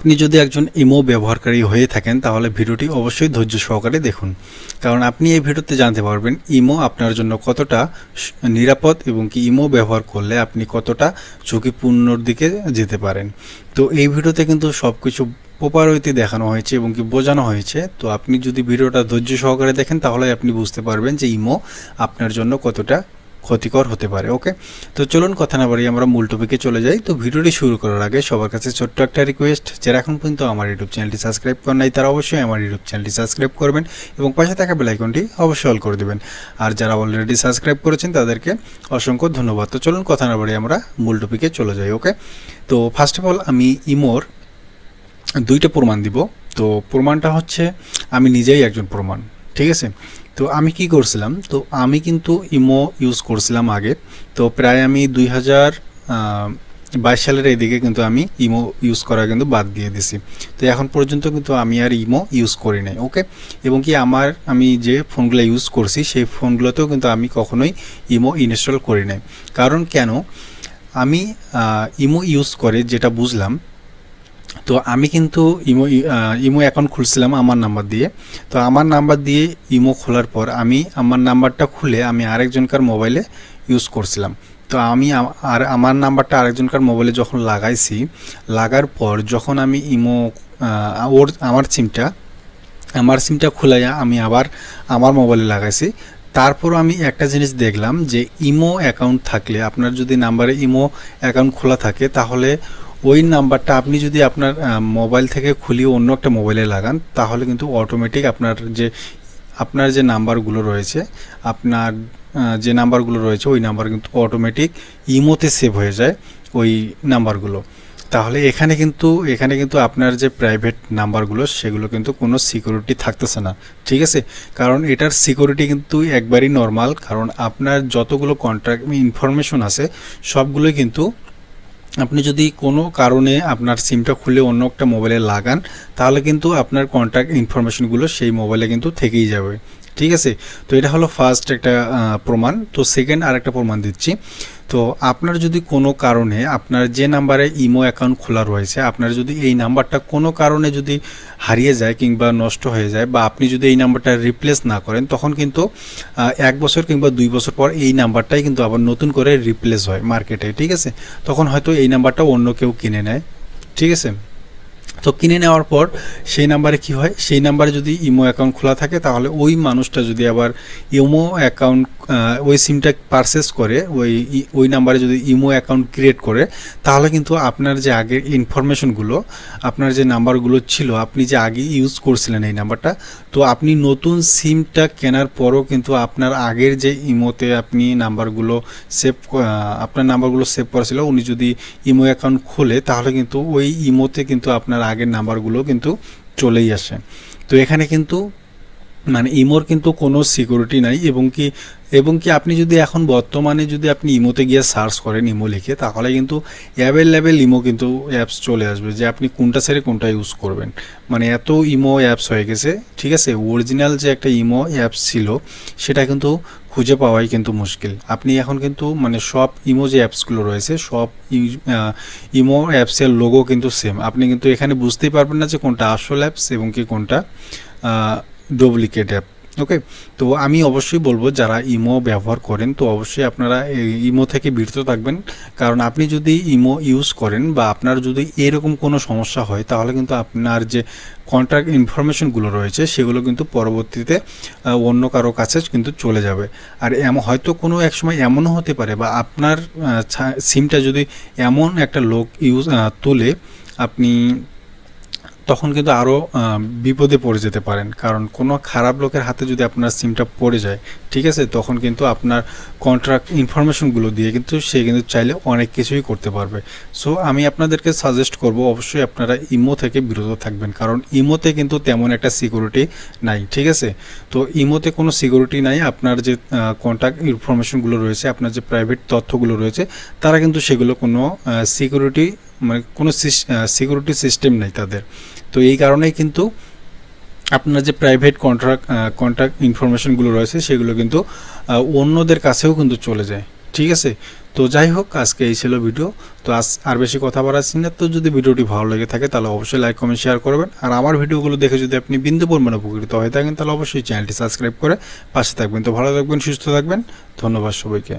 আপনি যদি একজন ইমো ব্যবহারকারী হয়ে থাকেন তাহলে ভিডিওটি অবশ্যই ধৈর্য সহকারে দেখুন, কারণ আপনি এই ভিডিওতে জানতে পারবেন ইমো আপনার জন্য কতটা নিরাপদ এবং কি ইমো ব্যবহার করলে আপনি কতটা ঝুঁকিপূর্ণর দিকে যেতে পারেন। তো এই ভিডিওতে কিন্তু সব কিছু প্রপার ওয়েতে দেখানো হয়েছে এবং কি বোঝানো হয়েছে। তো আপনি যদি ভিডিওটা ধৈর্য সহকারে দেখেন তাহলে আপনি বুঝতে পারবেন যে ইমো আপনার জন্য কতটা ক্ষতিকর হতে পারে। ওকে, তো চলুন কথা না বাড়িয়ে আমরা মূল টপিকে চলে যাই। তো ভিডিওটি শুরু করার আগে সবার কাছে ছোট্ট একটা রিকোয়েস্ট, যারা এখন পর্যন্ত আমার ইউটিউব চ্যানেলটি সাবস্ক্রাইব করেন নাই তারা অবশ্যই আমার ইউটিউব চ্যানেলটি সাবস্ক্রাইব করবেন এবং পাশে থাকা বেল আইকনটি অবশ্যই অল করে দেবেন। আর যারা অলরেডি সাবস্ক্রাইব করেছেন তাদেরকে অসংখ্য ধন্যবাদ। তো চলুন কথা না বাড়িয়ে আমরা মূল টপিকে চলে যাই। ওকে, তো ফার্স্ট অফ অল আমি ইমোর দুইটা প্রমাণ দিব। তো প্রমাণটা হচ্ছে আমি নিজেই একজন প্রমাণ, ঠিক আছে। তো আমি কি করছিলাম, তো আমি কিন্তু ইমো ইউজ করছিলাম আগে। তো প্রায় আমি 2022 সালের এইদিকে কিন্তু আমি ইমো ইউজ করা কিন্তু বাদ দিয়ে দিছি। তো এখন পর্যন্ত কিন্তু আমি আর ইমো ইউজ করি নাই। ওকে, এবং কি আমি যে ফোনগুলো ইউজ করছি সেই ফোনগুলোতেও কিন্তু আমি কখনোই ইমো ইনস্টল করি নাই। কারণ কেন, আমি ইমো ইউজ করে যেটা বুঝলাম, তো আমি কিন্তু ইমো অ্যাকাউন্ট খুলছিলাম আমার নাম্বার দিয়ে। তো আমার নাম্বার দিয়ে ইমো খোলার পর আমি আমার নাম্বারটা খুলে আমি আরেকজনকার মোবাইলে ইউজ করছিলাম। তো আমি আমার নাম্বারটা আরেকজনকার মোবাইলে যখন লাগার পর যখন আমি ইমো আমার সিমটা খুলাইয়া আমি আবার আমার মোবাইলে লাগাইছি, তারপর আমি একটা জিনিস দেখলাম যে ইমো অ্যাকাউন্ট থাকলে, আপনার যদি নাম্বারে ইমো অ্যাকাউন্ট খোলা থাকে, তাহলে ওই নাম্বারটা আপনি যদি আপনার মোবাইল থেকে খুলিয়ে অন্য একটা মোবাইলে লাগান, তাহলে কিন্তু অটোমেটিক আপনার যে নাম্বারগুলো রয়েছে ওই নাম্বার কিন্তু অটোমেটিক ইমোতে সেভ হয়ে যায় ওই নাম্বারগুলো। তাহলে এখানে কিন্তু আপনার যে প্রাইভেট নাম্বারগুলো সেগুলো কিন্তু কোনো সিকিউরিটি থাকতেছে না, ঠিক আছে। কারণ এটার সিকিউরিটি কিন্তু একবারই নর্মাল, কারণ আপনার যতগুলো কন্ট্যাক্ট ইনফরমেশন আছে সবগুলোই কিন্তু আপনি যদি কোনো কারণে আপনার সিমটা খুলে অন্য একটা মোবাইলে লাগান, তাহলে কিন্তু আপনার কন্ট্যাক্ট ইনফরমেশনগুলো সেই মোবাইলে কিন্তু থেকেই যাবে, ঠিক আছে। তো এটা হলো ফার্স্ট একটা প্রমাণ। তো সেকেন্ড আরেকটা প্রমাণ দিচ্ছি। তো আপনার যদি কোনো কারণে আপনার যে নাম্বারে ইমো অ্যাকাউন্ট খোলা রয়েছে, আপনার যদি এই নাম্বারটা কোনো কারণে যদি হারিয়ে যায় কিংবা নষ্ট হয়ে যায়, বা আপনি যদি এই নাম্বারটা রিপ্লেস না করেন, তখন কিন্তু 1 বছর কিংবা 2 বছর পর এই নাম্বারটাই কিন্তু আবার নতুন করে রিপ্লেস হয় মার্কেটে, ঠিক আছে। তখন হয়তো এই নাম্বারটা অন্য কেউ কিনে নেয়, ঠিক আছে। তো কিনে নেওয়ার পর সেই নাম্বারে কি হয়, সেই নাম্বারে যদি ইমো অ্যাকাউন্ট খোলা থাকে, তাহলে ওই মানুষটা যদি আবার ইমো অ্যাকাউন্ট ওই সিমটা পারচেস করে ওই নাম্বারে যদি ইমো অ্যাকাউন্ট ক্রিয়েট করে, তাহলে কিন্তু আপনার যে আগের ইনফরমেশনগুলো, আপনার যে নাম্বারগুলো ছিল, আপনি যে আগে ইউজ করছিলেন এই নাম্বারটা, তো আপনি নতুন সিমটা কেনার পরও কিন্তু আপনার আগের যে ইমোতে আপনি আপনার নাম্বারগুলো সেভ করা ছিল, উনি যদি ইমো অ্যাকাউন্ট খোলে, তাহলে কিন্তু ওই ইমোতে কিন্তু আপনার আগের নাম্বারগুলো কিন্তু চলেই আসে। তো এখানে কিন্তু মানে ইমোর কিন্তু কোনো সিকিউরিটি নাই। এবং কি আপনি যদি এখন বর্তমানে যদি আপনি ইমোতে গিয়ে সার্চ করেন ইমো লিখে, তাহলে কিন্তু অ্যাভেলেবেল ইমো কিন্তু অ্যাপস চলে আসবে যে আপনি কোনটা ছেড়ে কোনটা ইউজ করবেন। মানে এত ইমো অ্যাপস হয়ে গেছে, ঠিক আছে। অরিজিনাল যে একটা ইমো অ্যাপস ছিল সেটা কিন্তু খুঁজে পাওয়াই কিন্তু মুশকিল। আপনি এখন কিন্তু মানে সব ইমো যে অ্যাপসগুলো রয়েছে, সব ইমো অ্যাপসের লোগো কিন্তু সেম। আপনি কিন্তু এখানে বুঝতেই পারবেন না যে কোনটা আসল অ্যাপস এবং কি কোনটা ডুপ্লিকেট অ্যাপ। ওকে, তো আমি অবশ্যই বলবো যারা ইমো ব্যবহার করেন, তো অবশ্যই আপনারা ইমো থেকে বিরত থাকবেন। কারণ আপনি যদি ইমো ইউজ করেন বা আপনার যদি এরকম কোনো সমস্যা হয়, তাহলে কিন্তু আপনার যে কন্ট্যাক্ট ইনফরমেশনগুলো রয়েছে সেগুলো কিন্তু পরবর্তীতে অন্য কারো কাছে কিন্তু চলে যাবে। আর হয়তো কোনো এক সময় এমনও হতে পারে, বা আপনার সিমটা যদি এমন একটা লোক তোলে, আপনি তখন কিন্তু আরও বিপদে পড়ে যেতে পারেন। কারণ কোনো খারাপ লোকের হাতে যদি আপনার সিমটা পড়ে যায়, ঠিক আছে, তখন কিন্তু আপনার কন্ট্রাক্ট ইনফরমেশনগুলো দিয়ে কিন্তু সে কিন্তু চাইলে অনেক কিছুই করতে পারবে। সো আমি আপনাদেরকে সাজেস্ট করব অবশ্যই আপনারা ইমো থেকে বিরত থাকবেন, কারণ ইমোতে কিন্তু তেমন একটা সিকিউরিটি নাই, ঠিক আছে। তো ইমোতে কোনো সিকিউরিটি নাই। আপনার যে কন্ট্যাক্ট ইনফরমেশনগুলো রয়েছে, আপনার যে প্রাইভেট তথ্যগুলো রয়েছে, তারা কিন্তু সেগুলো কোনো সিকিউরিটি সিস্টেম নেই তাদের। তো এই কারণেই কিন্তু আপনার যে প্রাইভেট কন্ট্যাক্ট ইনফরমেশনগুলো রয়েছে সেগুলো কিন্তু অন্যদের কাছেও কিন্তু চলে যায়, ঠিক আছে। তো যাই হোক, আজকে এই ছিল ভিডিও। তো আর বেশি কথা বাড়াচ্ছি না। তো যদি ভিডিওটি ভালো লেগে থাকে তাহলে অবশ্যই লাইক কমেন্ট শেয়ার করবেন। আর আমার ভিডিওগুলো দেখে যদি আপনি বিন্দু পরিমাণে উপকৃত হয়ে থাকেন তাহলে অবশ্যই চ্যানেলটি সাবস্ক্রাইব করে পাশে থাকবেন। তো ভালো থাকবেন, সুস্থ থাকবেন। ধন্যবাদ সবাইকে।